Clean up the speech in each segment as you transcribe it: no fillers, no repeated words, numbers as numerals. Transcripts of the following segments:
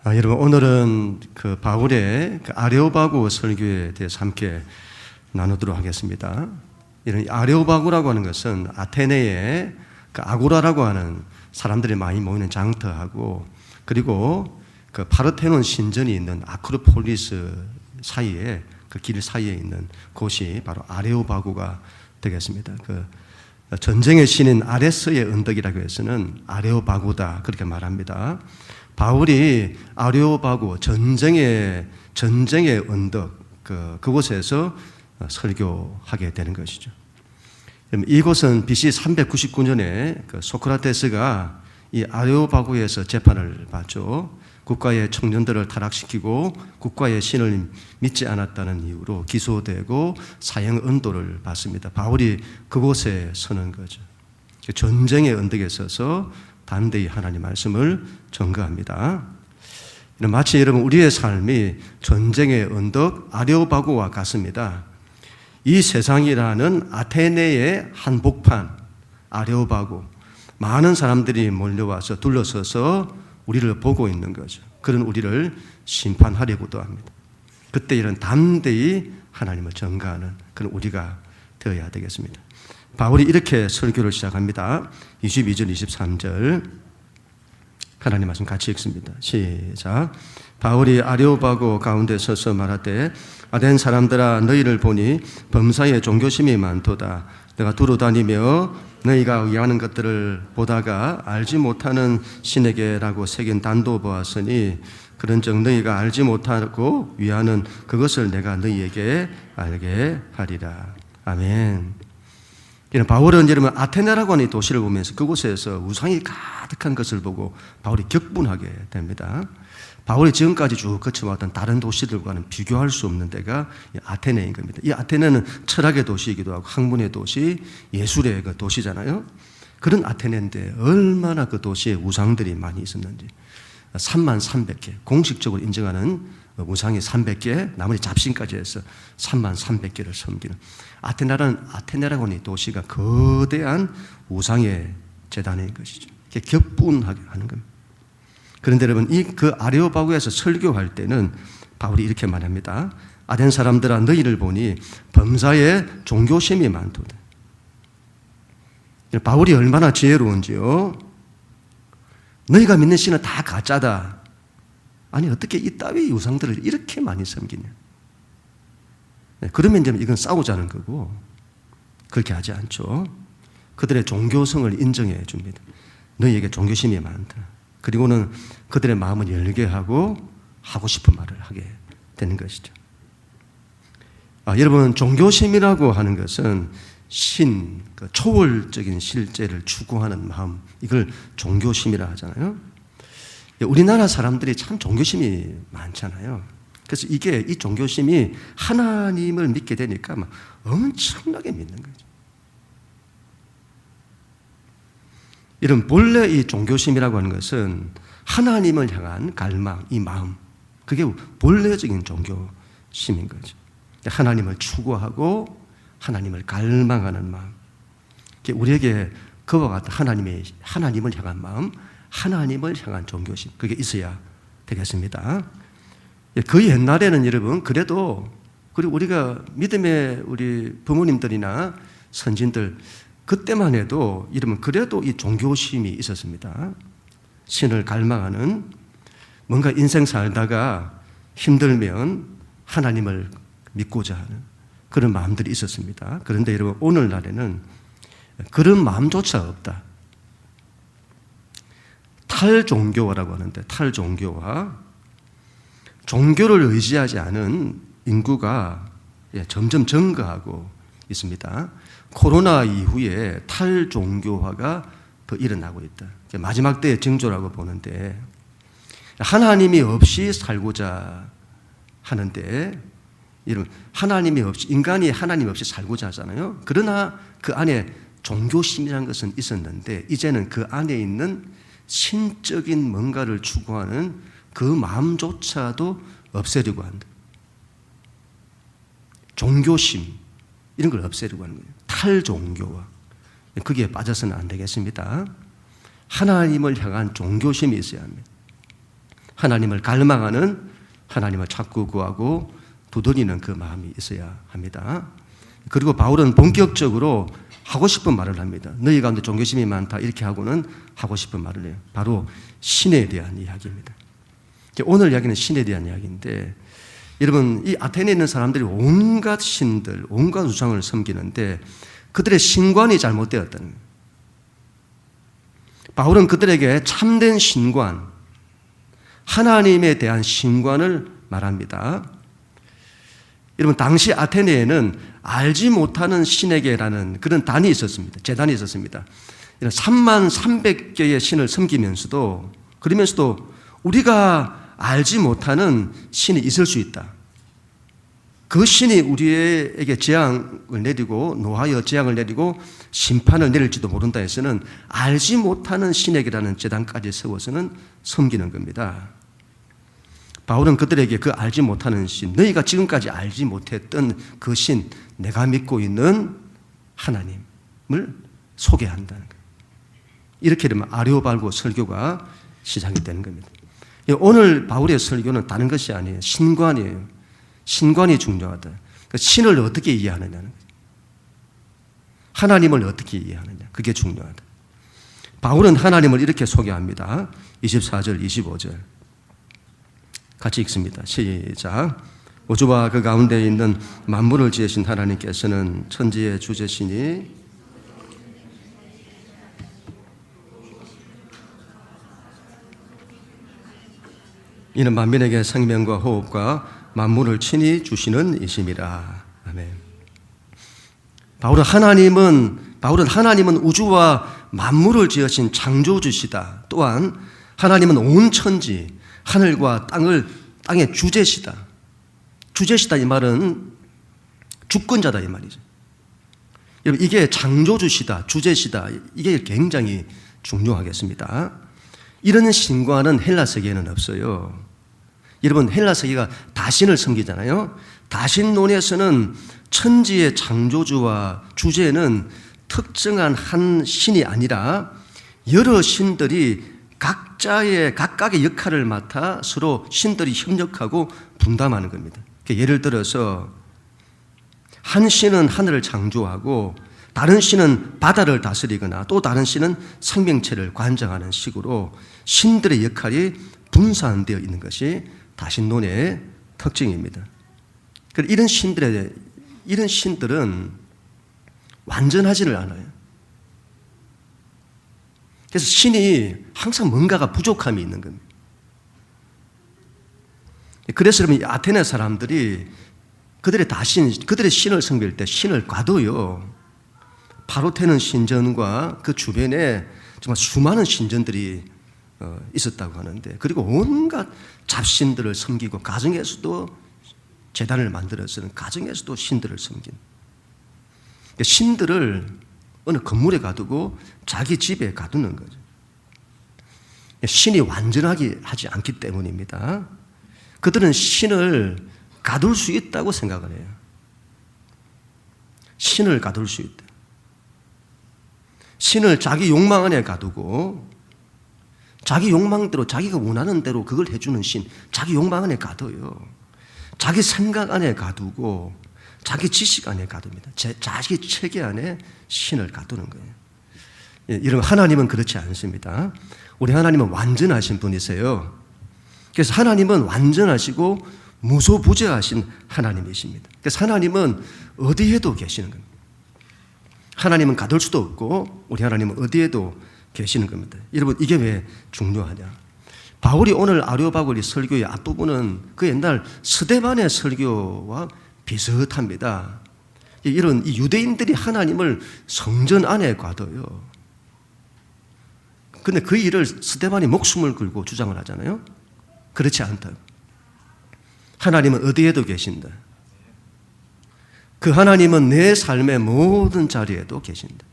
여러분, 오늘은 그 바울의 그 아레오바고 설교에 대해서 함께 나누도록 하겠습니다. 이런 아레오바고라고 하는 것은 아테네의 그 아고라라고 하는 사람들이 많이 모이는 장터하고, 그리고 그 파르테논 신전이 있는 아크로폴리스 사이에, 그 길 사이에 있는 곳이 바로 아레오바고가 되겠습니다. 그 전쟁의 신인 아레스의 언덕이라고 해서는 아레오바고다, 그렇게 말합니다. 바울이 아레오바고 전쟁의 언덕 그곳에서 설교하게 되는 것이죠. 이곳은 BC 399년에 그 소크라테스가 이 아레오바고에서 재판을 받죠. 국가의 청년들을 타락시키고 국가의 신을 믿지 않았다는 이유로 기소되고 사형 언도를 받습니다. 바울이 그곳에 서는 거죠. 전쟁의 언덕에 서서 담대히 하나님 말씀을 전가합니다. 마치 여러분, 우리의 삶이 전쟁의 언덕 아레오바고와 같습니다. 이 세상이라는 아테네의 한복판 아레오바고, 많은 사람들이 몰려와서 둘러서서 우리를 보고 있는 거죠. 그런 우리를 심판하려고도 합니다. 그때 이런 담대히 하나님을 전가하는 그런 우리가 되어야 되겠습니다. 바울이 이렇게 설교를 시작합니다. 22절 23절 하나님 말씀 같이 읽습니다. 시작. 바울이 아레오바고 가운데 서서 말하되 아덴 사람들아, 너희를 보니 범사에 종교심이 많도다. 내가 두루 다니며 너희가 의하는 것들을 보다가 알지 못하는 신에게라고 새긴 단도 보았으니 그런즉 너희가 알지 못하고 위하는 그것을 내가 너희에게 알게 하리라. 아멘. 바울은 여러분, 아테네라고 하는 도시를 보면서 그곳에서 우상이 가득한 것을 보고 바울이 격분하게 됩니다. 바울이 지금까지 쭉 거쳐왔던 다른 도시들과는 비교할 수 없는 데가 아테네인 겁니다. 이 아테네는 철학의 도시이기도 하고 학문의 도시, 예술의 그 도시잖아요. 그런 아테네인데 얼마나 그 도시에 우상들이 많이 있었는지. 33,000개, 공식적으로 인정하는 우상이 300개, 나머지 잡신까지 해서 33,000개를 섬기는 아테네라고 하는 도시가 거대한 우상의 재단인 것이죠. 격분하게 하는 겁니다. 그런데 여러분, 그 아레오바고에서 설교할 때는 바울이 이렇게 말합니다. 아덴 사람들아, 너희를 보니 범사에 종교심이 많도다. 바울이 얼마나 지혜로운지요. 너희가 믿는 신은 다 가짜다. 아니, 어떻게 이따위 우상들을 이렇게 많이 섬기냐. 그러면 이제 이건 싸우자는 거고, 그렇게 하지 않죠. 그들의 종교성을 인정해 줍니다. 너희에게 종교심이 많다. 그리고는 그들의 마음을 열게 하고 하고 싶은 말을 하게 되는 것이죠. 여러분, 종교심이라고 하는 것은 그 초월적인 실제를 추구하는 마음, 이걸 종교심이라 하잖아요. 우리나라 사람들이 참 종교심이 많잖아요. 그래서 이 종교심이 하나님을 믿게 되니까 막 엄청나게 믿는 거죠. 이런 본래 이 종교심이라고 하는 것은 하나님을 향한 갈망, 이 마음, 그게 본래적인 종교심인 거죠. 하나님을 추구하고 하나님을 갈망하는 마음, 우리에게 그와 같은 하나님을 향한 마음, 하나님을 향한 종교심, 그게 있어야 되겠습니다. 그 옛날에는 여러분, 그래도, 그리고 우리가 믿음의 우리 부모님들이나 선진들, 그때만 해도 이러면 그래도 이 종교심이 있었습니다. 신을 갈망하는, 뭔가 인생 살다가 힘들면 하나님을 믿고자 하는 그런 마음들이 있었습니다. 그런데 여러분, 오늘날에는 그런 마음조차 없다. 탈종교라고 하는데, 탈종교와 종교를 의지하지 않은 인구가 점점 증가하고 있습니다. 코로나 이후에 탈종교화가 더 일어나고 있다. 마지막 때의 징조라고 보는데, 하나님이 없이 살고자 하는데, 인간이 하나님 없이 살고자 하잖아요. 그러나 그 안에 종교심이라는 것은 있었는데, 이제는 그 안에 있는 신적인 뭔가를 추구하는 그 마음조차도 없애려고 한다. 종교심, 이런 걸 없애려고 하는 거예요. 탈종교와. 거기에 빠져서는 안 되겠습니다. 하나님을 향한 종교심이 있어야 합니다. 하나님을 갈망하는, 하나님을 찾고 구하고 두드리는 그 마음이 있어야 합니다. 그리고 바울은 본격적으로 하고 싶은 말을 합니다. 너희 가운데 종교심이 많다 이렇게 하고는 하고 싶은 말을 해요. 바로 신에 대한 이야기입니다. 오늘 이야기는 신에 대한 이야기인데, 여러분, 이 아테네에 있는 사람들이 온갖 신들, 온갖 우상을 섬기는데 그들의 신관이 잘못되었다는 거예요. 바울은 그들에게 참된 신관, 하나님에 대한 신관을 말합니다. 여러분, 당시 아테네에는 알지 못하는 신에게라는 그런 단이 있었습니다. 제단이 있었습니다. 33,300개의 신을 섬기면서도, 그러면서도 우리가 알지 못하는 신이 있을 수 있다. 그 신이 우리에게 재앙을 내리고, 노하여 재앙을 내리고 심판을 내릴지도 모른다 해서는 알지 못하는 신에게라는 제단까지 세워서는 섬기는 겁니다. 바울은 그들에게 그 알지 못하는 신, 너희가 지금까지 알지 못했던 그 신, 내가 믿고 있는 하나님을 소개한다는 거예요. 이렇게 되면 아레오바고 설교가 시작이 되는 겁니다. 오늘 바울의 설교는 다른 것이 아니에요. 신관이에요. 신관이 중요하다. 신을 어떻게 이해하느냐는 거예요. 하나님을 어떻게 이해하느냐, 그게 중요하다. 바울은 하나님을 이렇게 소개합니다. 24절, 25절 같이 읽습니다. 시작. 우주와 그 가운데 있는 만물을 지으신 하나님께서는 천지의 주제시니 이는 만민에게 생명과 호흡과 만물을 친히 주시는 이심이라. 아멘. 바울은 하나님은 우주와 만물을 지으신 창조주시다. 또한 하나님은 온 천지, 하늘과 땅의 주제시다. 주제시다 이 말은 주권자다 이 말이죠. 여러분, 이게 창조주시다, 주제시다, 이게 굉장히 중요하겠습니다. 이런 신과는 헬라 세계에는 없어요. 여러분, 헬라 세계가 다신을 섬기잖아요. 다신론에서는 천지의 창조주와 주제는 특정한 한 신이 아니라 여러 신들이 각각의 역할을 맡아 서로 신들이 협력하고 분담하는 겁니다. 예를 들어서 한 신은 하늘을 창조하고 다른 신은 바다를 다스리거나 또 다른 신은 생명체를 관장하는 식으로 신들의 역할이 분산되어 있는 것이 다신론의 특징입니다. 이런 신들은 완전하지를 않아요. 그래서 신이 항상 뭔가가 부족함이 있는 겁니다. 그래서 여러분, 아테네 사람들이 그들의 신을 섬길 때 신을 가둬요. 파르테논 신전과 그 주변에 정말 수많은 신전들이 있었다고 하는데, 그리고 온갖 잡신들을 섬기고 가정에서도 제단을 만들어서는 가정에서도 신들을 섬긴, 신들을 어느 건물에 가두고 자기 집에 가두는 거죠. 신이 완전하게 하지 않기 때문입니다. 그들은 신을 가둘 수 있다고 생각을 해요. 신을 가둘 수 있다. 신을 자기 욕망 안에 가두고 자기 욕망대로 자기가 원하는 대로 그걸 해주는 신, 자기 욕망 안에 가둬요. 자기 생각 안에 가두고 자기 지식 안에 가둡니다. 자기 체계 안에 신을 가두는 거예요. 여러분, 하나님은 그렇지 않습니다. 우리 하나님은 완전하신 분이세요. 그래서 하나님은 완전하시고 무소부재하신 하나님이십니다. 그래서 하나님은 어디에도 계시는 겁니다. 하나님은 가둘 수도 없고 우리 하나님은 어디에도 계시는 겁니다. 여러분, 이게 왜 중요하냐? 바울이 오늘 아레오바고리 설교의 앞부분은 그 옛날 스데반의 설교와 비슷합니다. 이런 유대인들이 하나님을 성전 안에 가둬요. 근데 그 일을 스데반이 목숨을 걸고 주장을 하잖아요. 그렇지 않다. 하나님은 어디에도 계신다. 그 하나님은 내 삶의 모든 자리에도 계신다.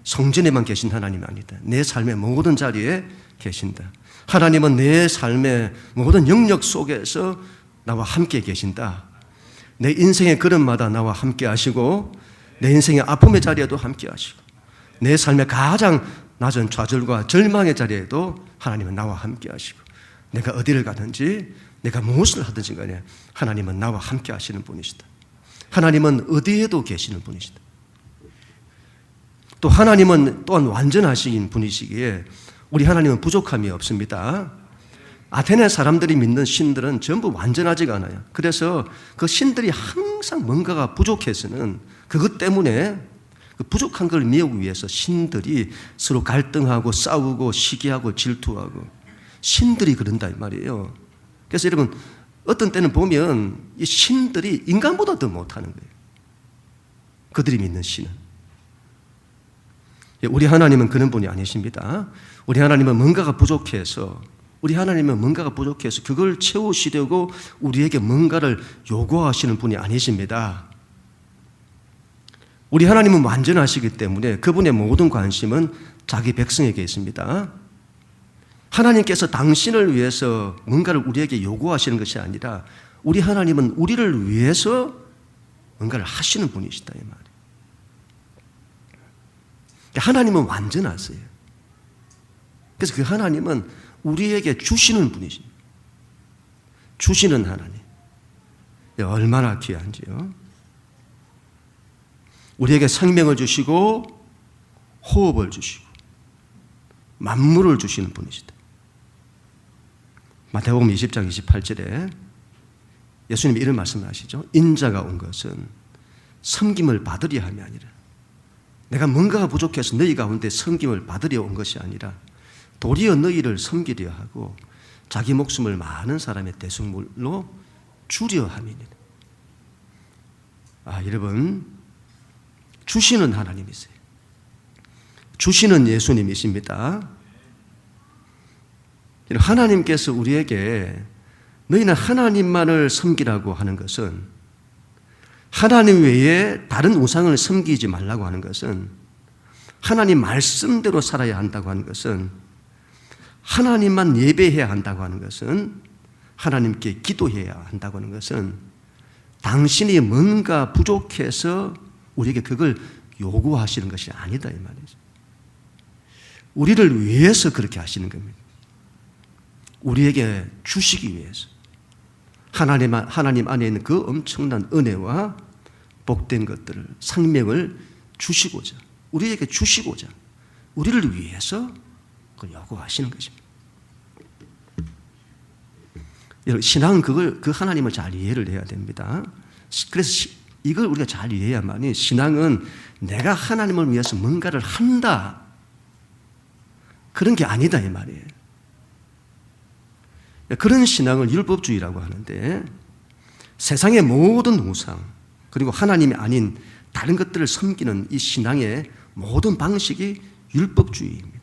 성전에만 계신 하나님이 아니다. 내 삶의 모든 자리에 계신다. 하나님은 내 삶의 모든 영역 속에서 나와 함께 계신다. 내 인생의 걸음마다 나와 함께 하시고 내 인생의 아픔의 자리에도 함께 하시고 내 삶의 가장 낮은 좌절과 절망의 자리에도 하나님은 나와 함께 하시고 내가 어디를 가든지 내가 무엇을 하든지 간에 하나님은 나와 함께 하시는 분이시다. 하나님은 어디에도 계시는 분이시다. 또 하나님은 또한 완전하신 분이시기에 우리 하나님은 부족함이 없습니다. 아테네 사람들이 믿는 신들은 전부 완전하지가 않아요. 그래서 그 신들이 항상 뭔가가 부족해서는 그것 때문에 그 부족한 걸 메우기 위해서 신들이 서로 갈등하고 싸우고 시기하고 질투하고 신들이 그런다 이 말이에요. 그래서 여러분 어떤 때는 보면 이 신들이 인간보다 더 못하는 거예요. 그들이 믿는 신은. 우리 하나님은 그런 분이 아니십니다. 우리 하나님은 뭔가가 부족해서 그걸 채우시려고 우리에게 뭔가를 요구하시는 분이 아니십니다. 우리 하나님은 완전하시기 때문에 그분의 모든 관심은 자기 백성에게 있습니다. 하나님께서 당신을 위해서 뭔가를 우리에게 요구하시는 것이 아니라 우리 하나님은 우리를 위해서 뭔가를 하시는 분이시다 이 말이에요. 하나님은 완전하세요. 그래서 그 하나님은 우리에게 주시는 분이십니다. 주시는 하나님. 얼마나 귀한지요. 우리에게 생명을 주시고 호흡을 주시고 만물을 주시는 분이시다. 마태복음 20장 28절에 예수님이 이런 말씀을 하시죠. 인자가 온 것은 섬김을 받으려 함이 아니라 내가 뭔가가 부족해서 너희 가운데 섬김을 받으려 온 것이 아니라 도리어 너희를 섬기려 하고 자기 목숨을 많은 사람의 대속물로 주려 함이니라. 여러분 주시는 하나님이세요. 주시는 예수님이십니다. 하나님께서 우리에게 너희는 하나님만을 섬기라고 하는 것은 하나님 외에 다른 우상을 섬기지 말라고 하는 것은 하나님 말씀대로 살아야 한다고 하는 것은 하나님만 예배해야 한다고 하는 것은 하나님께 기도해야 한다고 하는 것은 당신이 뭔가 부족해서 우리에게 그걸 요구하시는 것이 아니다 이 말이죠. 우리를 위해서 그렇게 하시는 겁니다. 우리에게 주시기 위해서 하나님 안에 있는 그 엄청난 은혜와 복된 것들을 생명을 주시고자 우리에게 주시고자 우리를 위해서 그걸 요구하시는 것입니다. 신앙은 그 하나님을 잘 이해를 해야 됩니다. 그래서 이걸 우리가 잘 이해해야만이 신앙은 내가 하나님을 위해서 뭔가를 한다 그런 게 아니다 이 말이에요. 그런 신앙을 율법주의라고 하는데 세상의 모든 우상 그리고 하나님이 아닌 다른 것들을 섬기는 이 신앙의 모든 방식이 율법주의입니다.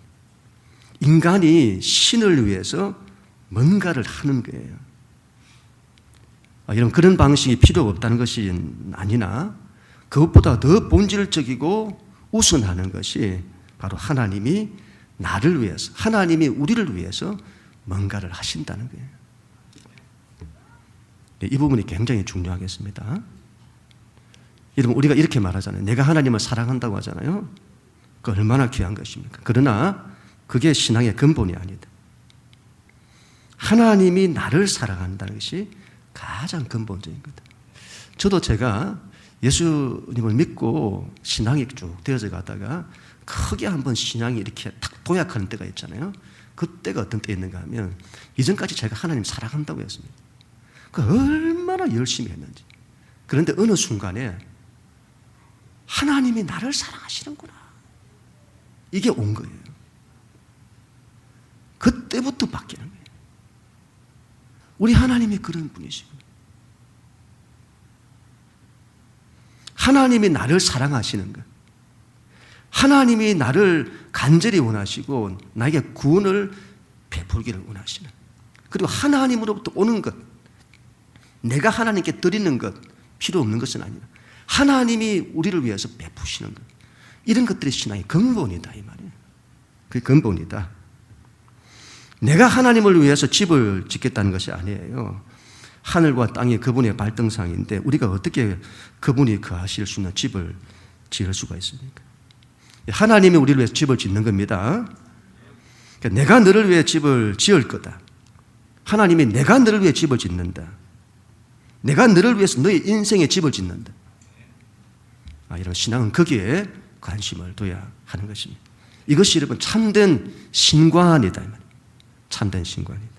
인간이 신을 위해서 뭔가를 하는 거예요. 여러분 그런 방식이 필요 없다는 것이 아니나 그것보다 더 본질적이고 우선하는 것이 바로 하나님이 나를 위해서 하나님이 우리를 위해서 뭔가를 하신다는 거예요. 이 부분이 굉장히 중요하겠습니다. 여러분 우리가 이렇게 말하잖아요. 내가 하나님을 사랑한다고 하잖아요. 그 얼마나 귀한 것입니까? 그러나 그게 신앙의 근본이 아니다. 하나님이 나를 사랑한다는 것이 가장 근본적인 거다. 저도 제가 예수님을 믿고 신앙이 쭉 되어져 가다가 크게 한번 신앙이 이렇게 탁 도약하는 때가 있잖아요. 그때가 어떤 때였는가 하면 이전까지 제가 하나님 사랑한다고 했습니다. 그 얼마나 열심히 했는지. 그런데 어느 순간에 하나님이 나를 사랑하시는구나. 이게 온 거예요. 그때부터 바뀌는 거예요. 우리 하나님이 그런 분이시고 하나님이 나를 사랑하시는 것, 하나님이 나를 간절히 원하시고 나에게 구원을 베풀기를 원하시는, 그리고 하나님으로부터 오는 것, 내가 하나님께 드리는 것 필요 없는 것은 아니라 하나님이 우리를 위해서 베푸시는 것, 이런 것들이 신앙의 근본이다 이 말이에요. 그게 근본이다. 내가 하나님을 위해서 집을 짓겠다는 것이 아니에요. 하늘과 땅이 그분의 발등상인데 우리가 어떻게 그분이 거하실 수 있는 집을 지을 수가 있습니까? 하나님이 우리를 위해서 집을 짓는 겁니다. 그러니까 내가 너를 위해 집을 지을 거다. 하나님이 내가 너를 위해 집을 짓는다. 내가 너를 위해서 너의 인생에 집을 짓는다. 이런 신앙은 거기에 관심을 둬야 하는 것입니다. 이것이 여러분 참된 신관이다. 참된 신관이다.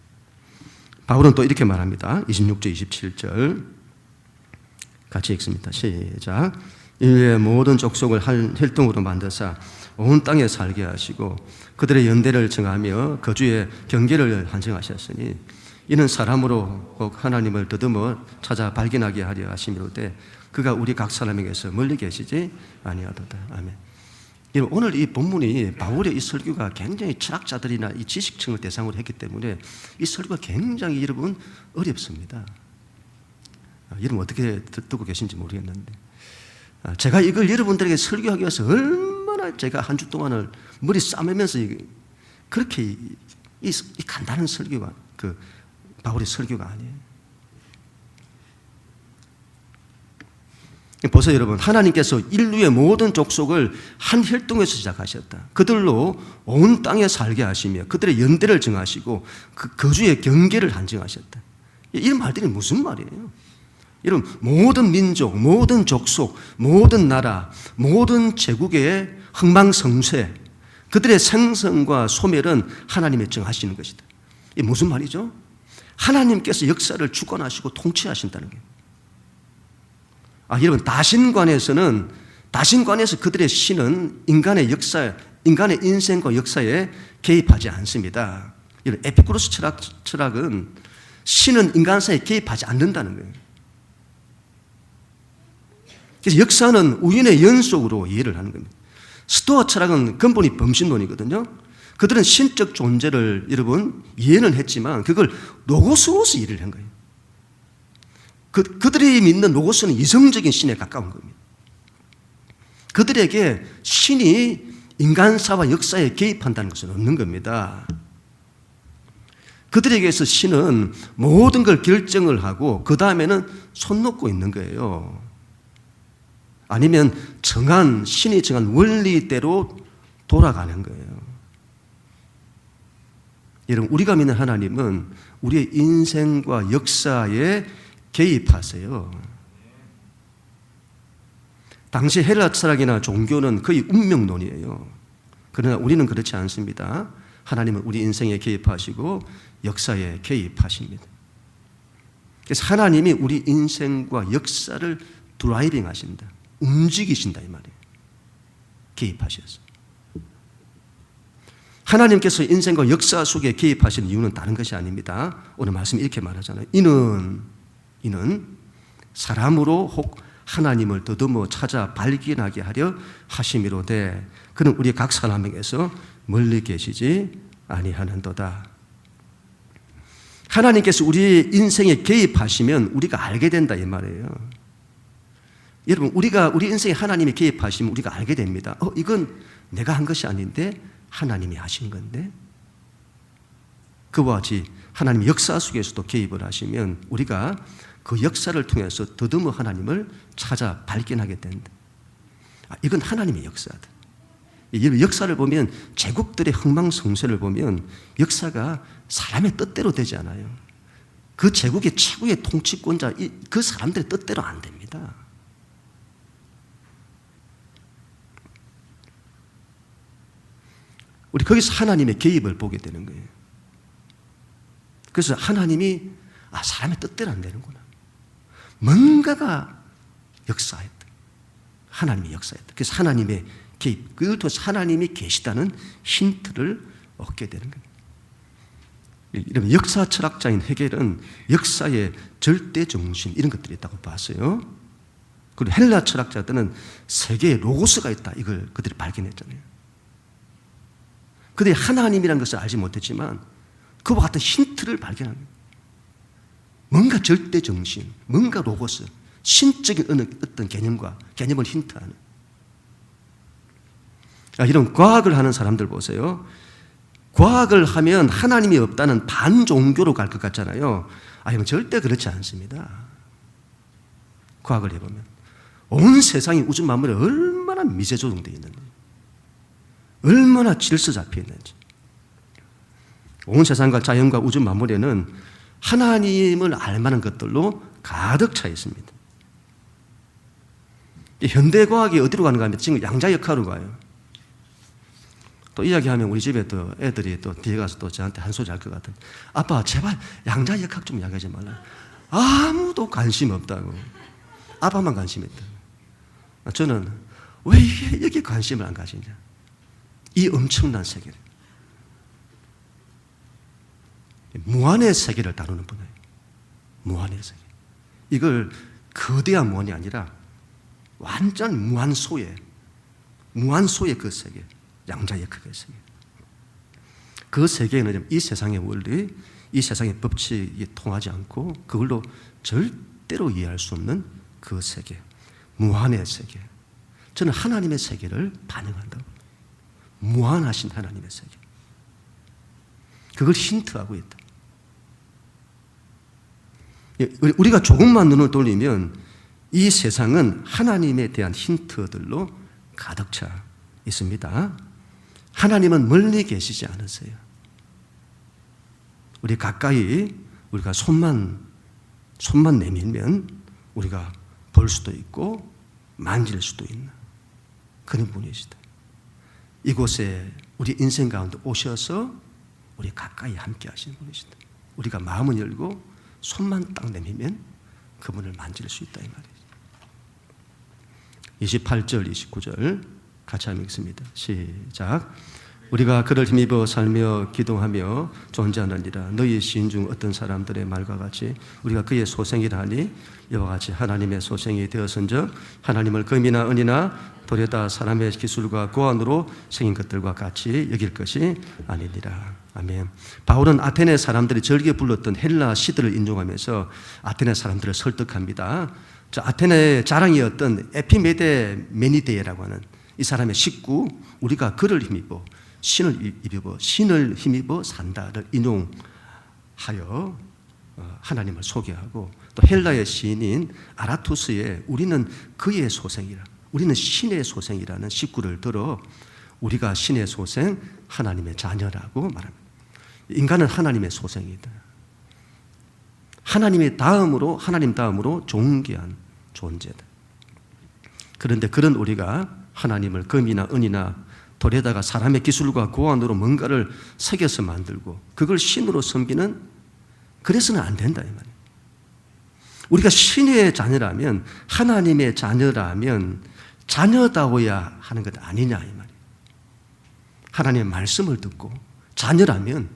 바울은 또 이렇게 말합니다. 26절 27절 같이 읽습니다. 시작. 인류의 모든 족속을 한 혈통으로 만드사 온 땅에 살게 하시고 그들의 연대를 정하며 거주의 경계를 한정하셨으니 이는 사람으로 꼭 하나님을 더듬어 찾아 발견하게 하려 하심이로되 그가 우리 각 사람에게서 멀리 계시지 아니하도다. 아멘. 오늘 이 본문이 바울의 이 설교가 굉장히 철학자들이나 이 지식층을 대상으로 했기 때문에 이 설교가 굉장히 여러분 어렵습니다. 여러분 어떻게 듣고 계신지 모르겠는데 제가 이걸 여러분들에게 설교하기 위해서 얼마나 제가 한 주 동안을 머리 싸매면서 그렇게 이 간단한 설교가 바울의 설교가 아니에요. 보세요 여러분, 하나님께서 인류의 모든 족속을 한 혈통에서 시작하셨다. 그들로 온 땅에 살게 하시며 그들의 연대를 정하시고 그 거주의 경계를 한정하셨다. 이런 말들이 무슨 말이에요? 여러분, 모든 민족, 모든 족속, 모든 나라, 모든 제국의 흥망성쇠, 그들의 생성과 소멸은 하나님이 정하시는 것이다. 이게 무슨 말이죠? 하나님께서 역사를 주관하시고 통치하신다는 거예요. 여러분, 다신관에서 그들의 신은 인간의 역사, 인간의 인생과 역사에 개입하지 않습니다. 여러분, 에피쿠로스 철학은 신은 인간사에 개입하지 않는다는 거예요. 그래서 역사는 우연의 연속으로 이해를 하는 겁니다. 스토아 철학은 근본이 범신론이거든요. 그들은 신적 존재를 여러분 이해는 했지만 그걸 로고스로서 이해를 한 거예요. 그들이 믿는 로고스는 이성적인 신에 가까운 겁니다. 그들에게 신이 인간사와 역사에 개입한다는 것은 없는 겁니다. 그들에게서 신은 모든 걸 결정을 하고 그 다음에는 손 놓고 있는 거예요. 아니면 신이 정한 원리대로 돌아가는 거예요. 여러분, 우리가 믿는 하나님은 우리의 인생과 역사에 개입하세요. 당시 헬라 철학이나 종교는 거의 운명론이에요. 그러나 우리는 그렇지 않습니다. 하나님은 우리 인생에 개입하시고 역사에 개입하십니다. 그래서 하나님이 우리 인생과 역사를 드라이빙 하신다. 움직이신다 이 말이에요. 개입하셔서. 하나님께서 인생과 역사 속에 개입하시는 이유는 다른 것이 아닙니다. 오늘 말씀이 이렇게 말하잖아요. 이는 사람으로 혹 하나님을 더듬어 찾아 발견하게 하려 하심이로되 그는 우리 각 사람에게서 멀리 계시지 아니하는도다. 하나님께서 우리의 인생에 개입하시면 우리가 알게 된다 이 말이에요. 여러분, 우리 인생에 하나님이 개입하시면 우리가 알게 됩니다. 이건 내가 한 것이 아닌데 하나님이 하신 건데. 그와 같이 하나님의 역사 속에서도 개입을 하시면 우리가 그 역사를 통해서 더듬어 하나님을 찾아 발견하게 된다. 이건 하나님의 역사다. 역사를 보면 제국들의 흥망성쇠를 보면 역사가 사람의 뜻대로 되지 않아요. 그 제국의 최고의 통치권자 그 사람들의 뜻대로 안 됩니다. 우리 거기서 하나님의 개입을 보게 되는 거예요. 그래서 하나님이 사람의 뜻대로 안 되는구나. 뭔가가 역사했다. 하나님이 역사했다. 그래서 하나님의 개입, 그걸 통해서 하나님이 계시다는 힌트를 얻게 되는 거예요. 이런 역사 철학자인 헤겔은 역사의 절대 정신 이런 것들이 있다고 봤어요. 그리고 헬라 철학자들은 세계에 로고스가 있다. 이걸 그들이 발견했잖아요. 그들이 하나님이라는 것을 알지 못했지만 그와 같은 힌트를 발견합니다. 뭔가 절대 정신, 뭔가 로고스, 신적인 어떤 개념을 힌트하는 이런 과학을 하는 사람들 보세요. 과학을 하면 하나님이 없다는 반종교로 갈 것 같잖아요. 이건 절대 그렇지 않습니다. 과학을 해보면 온 세상이 우주 만물에 얼마나 미세 조정되어 있는지, 얼마나 질서 잡혀 있는지, 온 세상과 자연과 우주 만물에는 하나님을 알만한 것들로 가득 차 있습니다. 현대과학이 어디로 가는가 하면 지금 양자역학으로 가요. 또 이야기하면 우리 집에 또 애들이 또 뒤에 가서 또 저한테 한 소리 할 것 같은, 아빠 제발 양자역학 좀 이야기하지 말라. 아무도 관심 없다고. 아빠만 관심 있다. 저는 왜 여기 관심을 안 가지냐. 이 엄청난 세계를, 무한의 세계를 다루는 분야예요. 무한의 세계. 이걸 거대한 무한이 아니라 완전 무한소의 그 세계, 양자역학의 세계. 그 세계에는 이 세상의 원리, 이 세상의 법칙이 통하지 않고 그걸로 절대로 이해할 수 없는 그 세계, 무한의 세계. 저는 하나님의 세계를 반영한다고. 무한하신 하나님의 세계. 그걸 힌트하고 있다. 우리가 조금만 눈을 돌리면 이 세상은 하나님에 대한 힌트들로 가득 차 있습니다. 하나님은 멀리 계시지 않으세요. 우리 가까이 우리가 손만 내밀면 우리가 볼 수도 있고 만질 수도 있는 그런 분이시다. 이곳에 우리 인생 가운데 오셔서 우리 가까이 함께 하시는 분이시다. 우리가 마음을 열고 손만 딱 내밀면 그분을 만질 수 있다 이 말이죠. 28절 29절 같이 한번 읽습니다. 시작. 우리가 그를 힘입어 살며 기도하며 존재하느니라. 너희 시인 중 어떤 사람들의 말과 같이 우리가 그의 소생이라 하니 이와 같이 하나님의 소생이 되었은즉 하나님을 금이나 은이나 도려다 사람의 기술과 고안으로 생긴 것들과 같이 여길 것이 아니니라. 아멘. 바울은 아테네 사람들이 즐겨 불렀던 헬라 시들을 인용하면서 아테네 사람들을 설득합니다. 저 아테네의 자랑이었던 에피메데메니데라고 하는 이 사람의 식구, 우리가 그를 힘입어 신을 힘입어 산다를 인용하여 하나님을 소개하고, 또 헬라의 시인인 아라투스의 우리는 그의 소생이라, 우리는 신의 소생이라는 식구를 들어 우리가 신의 소생, 하나님의 자녀라고 말합니다. 인간은 하나님의 소생이다. 하나님 다음으로 존귀한 존재다. 그런데 그런 우리가 하나님을 금이나 은이나 돌에다가 사람의 기술과 고안으로 뭔가를 새겨서 만들고 그걸 신으로 섬기는, 그래서는 안 된다 이 말이에요. 우리가 신의 자녀라면, 하나님의 자녀라면 자녀다워야 하는 것 아니냐 이 말이에요. 하나님의 말씀을 듣고, 자녀라면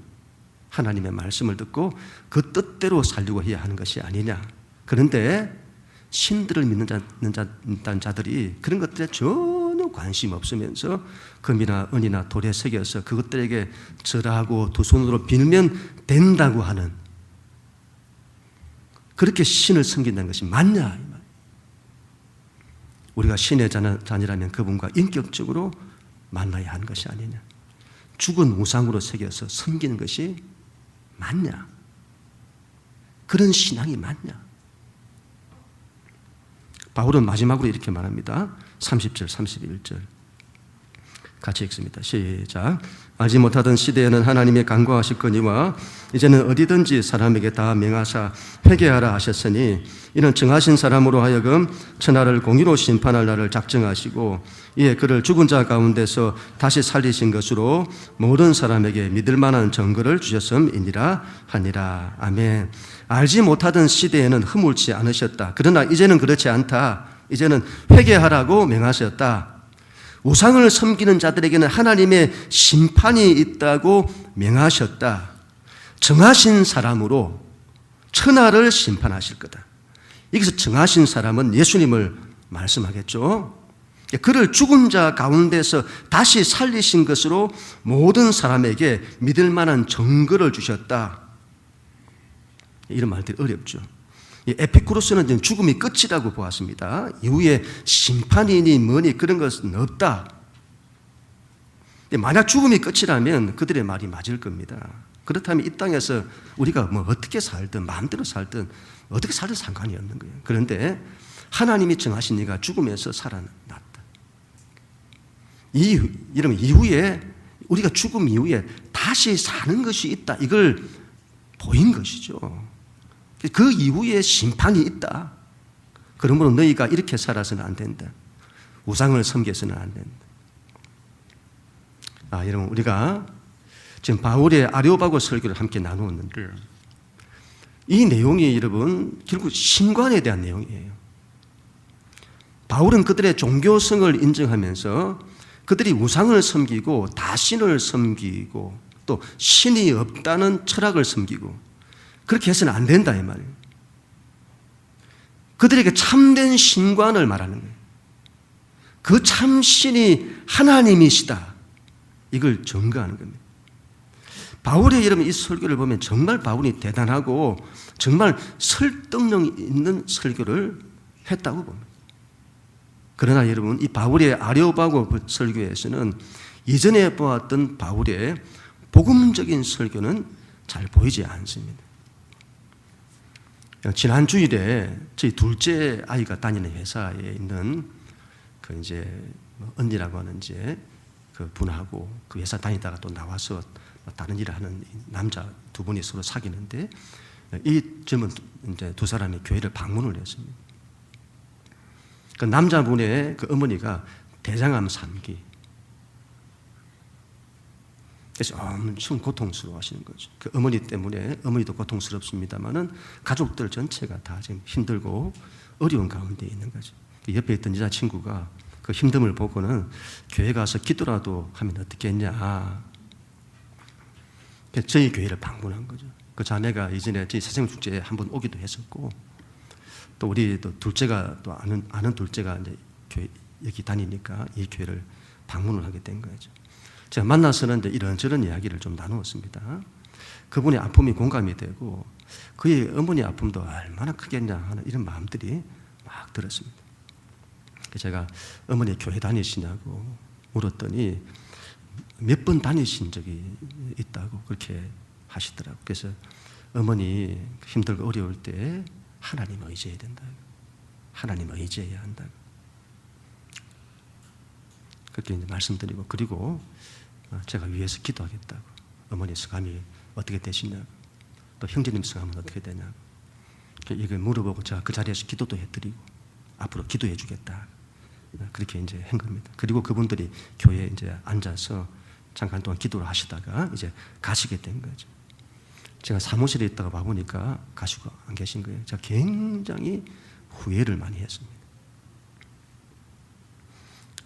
하나님의 말씀을 듣고 그 뜻대로 살려고 해야 하는 것이 아니냐. 그런데 신들을 믿는 자들이 그런 것들에 전혀 관심 없으면서 금이나 은이나 돌에 새겨서 그것들에게 절하고 두 손으로 빌면 된다고 하는, 그렇게 신을 섬긴다는 것이 맞냐? 우리가 신의 자녀라면 그분과 인격적으로 만나야 하는 것이 아니냐? 죽은 우상으로 새겨서 섬기는 것이 맞냐? 그런 신앙이 맞냐? 바울은 마지막으로 이렇게 말합니다. 30절, 31절 같이 읽습니다. 시작. 알지 못하던 시대에는 하나님의 간구하셨거니와 이제는 어디든지 사람에게 다 명하사 회개하라 하셨으니 이는 정하신 사람으로 하여금 천하를 공의로 심판할 날을 작정하시고 이에 그를 죽은 자 가운데서 다시 살리신 것으로 모든 사람에게 믿을 만한 증거를 주셨음이니라 하니라. 아멘. 알지 못하던 시대에는 허물지 않으셨다. 그러나 이제는 그렇지 않다. 이제는 회개하라고 명하셨다. 우상을 섬기는 자들에게는 하나님의 심판이 있다고 명하셨다. 정하신 사람으로 천하를 심판하실 거다. 여기서 정하신 사람은 예수님을 말씀하겠죠. 그를 죽은 자 가운데서 다시 살리신 것으로 모든 사람에게 믿을 만한 증거를 주셨다. 이런 말들이 어렵죠. 에피쿠로스는 죽음이 끝이라고 보았습니다. 이후에 심판이니 뭐니 그런 것은 없다. 만약 죽음이 끝이라면 그들의 말이 맞을 겁니다. 그렇다면 이 땅에서 우리가 뭐 어떻게 살든 마음대로 살든 어떻게 살든 상관이 없는 거예요. 그런데 하나님이 정하신 이가 죽음에서 살아났다. 이러면 이후에 우리가 죽음 이후에 다시 사는 것이 있다. 이걸 보인 것이죠. 그 이후에 심판이 있다. 그러므로 너희가 이렇게 살아서는 안 된다. 우상을 섬겨서는 안 된다. 여러분, 우리가 지금 바울의 아레오바고 설교를 함께 나누었는데 이 내용이 여러분 결국 신관에 대한 내용이에요. 바울은 그들의 종교성을 인정하면서 그들이 우상을 섬기고 다신을 섬기고 또 신이 없다는 철학을 섬기고 그렇게 해서는 안 된다 이 말이에요. 그들에게 참된 신관을 말하는 거예요. 그 참신이 하나님이시다. 이걸 증거하는 겁니다. 바울의 여러분 이 설교를 보면 정말 바울이 대단하고 정말 설득력 있는 설교를 했다고 봅니다. 그러나 여러분 이 바울의 아레오바고 설교에서는 이전에 보았던 바울의 복음적인 설교는 잘 보이지 않습니다. 지난 주일에 저희 둘째 아이가 다니는 회사에 있는 그 이제 언니라고 하는 이제 그 분하고 그 회사 다니다가 또 나와서 다른 일을 하는 남자 두 분이 서로 사귀는데 이 젊은 이제 두 사람이 교회를 방문을 했습니다. 그 남자분의 그 어머니가 대장암 3기. 그래서 엄청 고통스러워하시는 거죠. 그 어머니 때문에 어머니도 고통스럽습니다만은 가족들 전체가 다 지금 힘들고 어려운 가운데 있는 거죠. 옆에 있던 여자친구가 그 힘듦을 보고는 교회 가서 기도라도 하면 어떻겠냐. 저희 교회를 방문한 거죠. 그 자매가 이전에 저희 사생축제에 한번 오기도 했었고 또 우리 또 둘째가 또 아는 둘째가 이제 교회 여기 다니니까 이 교회를 방문을 하게 된 거죠. 제가 만나서는 이제 이런저런 이야기를 좀 나누었습니다. 그분의 아픔이 공감이 되고 그의 어머니 아픔도 얼마나 크겠냐 하는 이런 마음들이 막 들었습니다. 제가 어머니 교회 다니시냐고 물었더니 몇 번 다니신 적이 있다고 그렇게 하시더라고요. 그래서 어머니 힘들고 어려울 때 하나님 의지해야 된다. 하나님 의지해야 한다. 그렇게 이제 말씀드리고 그리고 제가 위해서 기도하겠다고. 어머니 성함이 어떻게 되시냐고. 또 형제님 성함은 어떻게 되냐고. 이걸 물어보고 제가 그 자리에서 기도도 해드리고 앞으로 기도해 주겠다. 그렇게 이제 한 겁니다. 그리고 그분들이 교회에 이제 앉아서 잠깐 동안 기도를 하시다가 이제 가시게 된 거죠. 제가 사무실에 있다가 와보니까 가시고 안 계신 거예요. 제가 굉장히 후회를 많이 했습니다.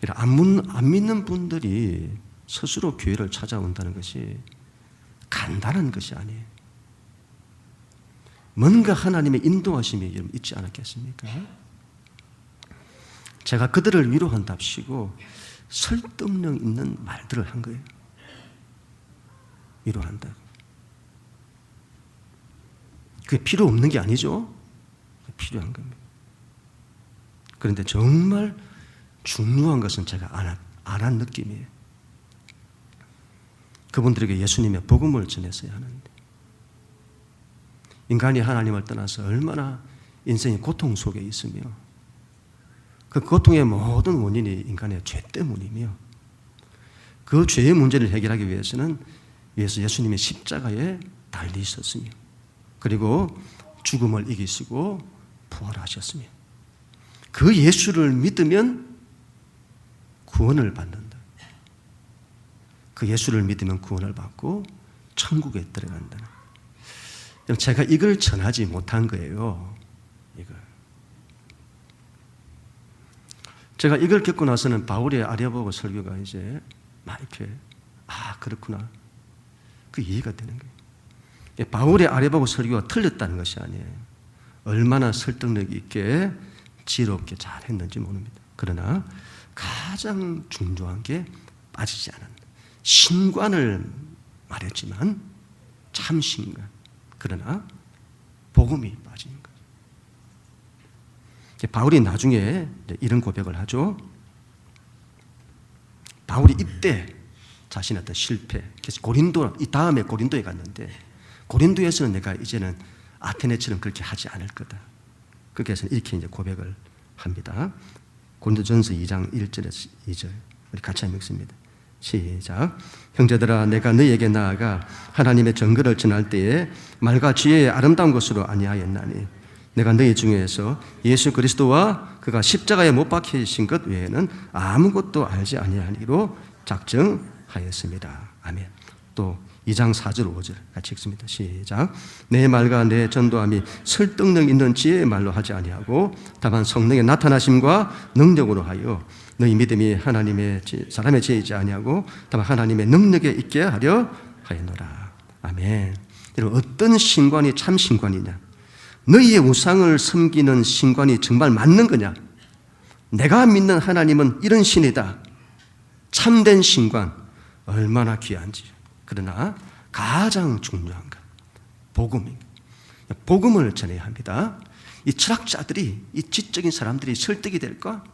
안 믿는 분들이 스스로 교회를 찾아온다는 것이 간단한 것이 아니에요. 뭔가 하나님의 인도하심이 있지 않았겠습니까? 제가 그들을 위로한답시고 설득력 있는 말들을 한 거예요. 위로한다고. 그게 필요 없는 게 아니죠. 필요한 겁니다. 그런데 정말 중요한 것은 제가 안 한 느낌이에요. 그분들에게 예수님의 복음을 전했어야 하는데 인간이 하나님을 떠나서 얼마나 인생의 고통 속에 있으며 그 고통의 모든 원인이 인간의 죄 때문이며 그 죄의 문제를 해결하기 위해서는 예수님의 십자가에 달리셨으며 그리고 죽음을 이기시고 부활하셨으며 그 예수를 믿으면 구원을 받는다. 그 예수를 믿으면 구원을 받고 천국에 들어간다. 제가 이걸 전하지 못한 거예요. 제가 이걸 겪고 나서는 바울의 아레오바고 설교가 이제 막 이렇게 그렇구나. 그 이해가 되는 거예요. 바울의 아레오바고 설교가 틀렸다는 것이 아니에요. 얼마나 설득력 있게 지혜롭게 잘 했는지 모릅니다. 그러나 가장 중요한 게 빠지지 않은 신관을 말했지만 참신관. 그러나 복음이 빠진 거죠. 바울이 나중에 이런 고백을 하죠. 바울이 이때 자신의 어떤 실패, 그래서 이 다음에 고린도에 갔는데 고린도에서는 내가 이제는 아테네처럼 그렇게 하지 않을 거다. 그렇게 해서 이렇게 이제 고백을 합니다. 고린도전서 2장 1절에서 2절 우리 같이 한번 읽습니다. 시작. 형제들아, 내가 너희에게 나아가 하나님의 정글을 전할 때에 말과 지혜의 아름다운 것으로 아니하였나니 내가 너희 중에서 예수 그리스도와 그가 십자가에 못 박히신 것 외에는 아무것도 알지 아니하니로 작정하였습니다. 아멘. 또 2장 4절 5절 같이 읽습니다. 시작. 내 말과 내 전도함이 설득력 있는 지혜의 말로 하지 아니하고 다만 성령의 나타나심과 능력으로 하여 너희 믿음이 사람의 지혜이지 아니하고 다만 하나님의 능력에 있게 하려 하였노라. 아멘. 여러분, 어떤 신관이 참 신관이냐? 너희의 우상을 섬기는 신관이 정말 맞는 거냐? 내가 믿는 하나님은 이런 신이다. 참된 신관 얼마나 귀한지. 그러나 가장 중요한 것, 복음입니다. 복음을 전해야 합니다. 이 철학자들이, 이 지적인 사람들이 설득이 될까?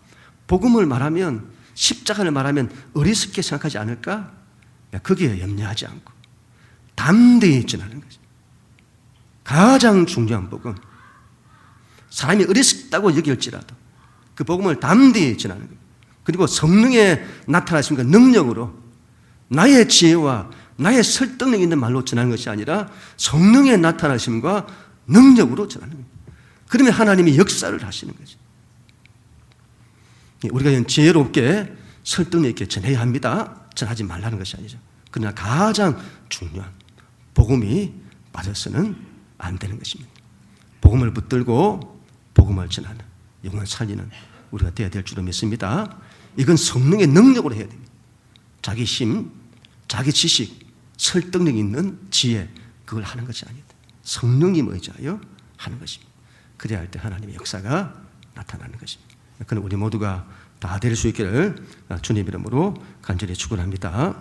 복음을 말하면, 십자가를 말하면 어리석게 생각하지 않을까? 거기에 염려하지 않고 담대히 전하는 거죠. 가장 중요한 복음, 사람이 어리석다고 여길지라도 그 복음을 담대히 전하는 거예요. 그리고 성령의 나타나심과 능력으로 나의 지혜와 나의 설득력 있는 말로 전하는 것이 아니라 성령의 나타나심과 능력으로 전하는 거예요. 그러면 하나님이 역사를 하시는 거죠. 우리가 지혜롭게 설득력 있게 전해야 합니다. 전하지 말라는 것이 아니죠. 그러나 가장 중요한 복음이 빠져서는 안 되는 것입니다. 복음을 붙들고 복음을 전하는, 영혼 살리는 우리가 되어야 될 줄로 믿습니다. 이건 성령의 능력으로 해야 됩니다. 자기 힘, 자기 지식, 설득력 있는 지혜, 그걸 하는 것이 아니다. 성령님 의지하여 하는 것입니다. 그래야 할 때 하나님의 역사가 나타나는 것입니다. 그는 우리 모두가 다 될 수 있기를 주님 이름으로 간절히 축원합니다.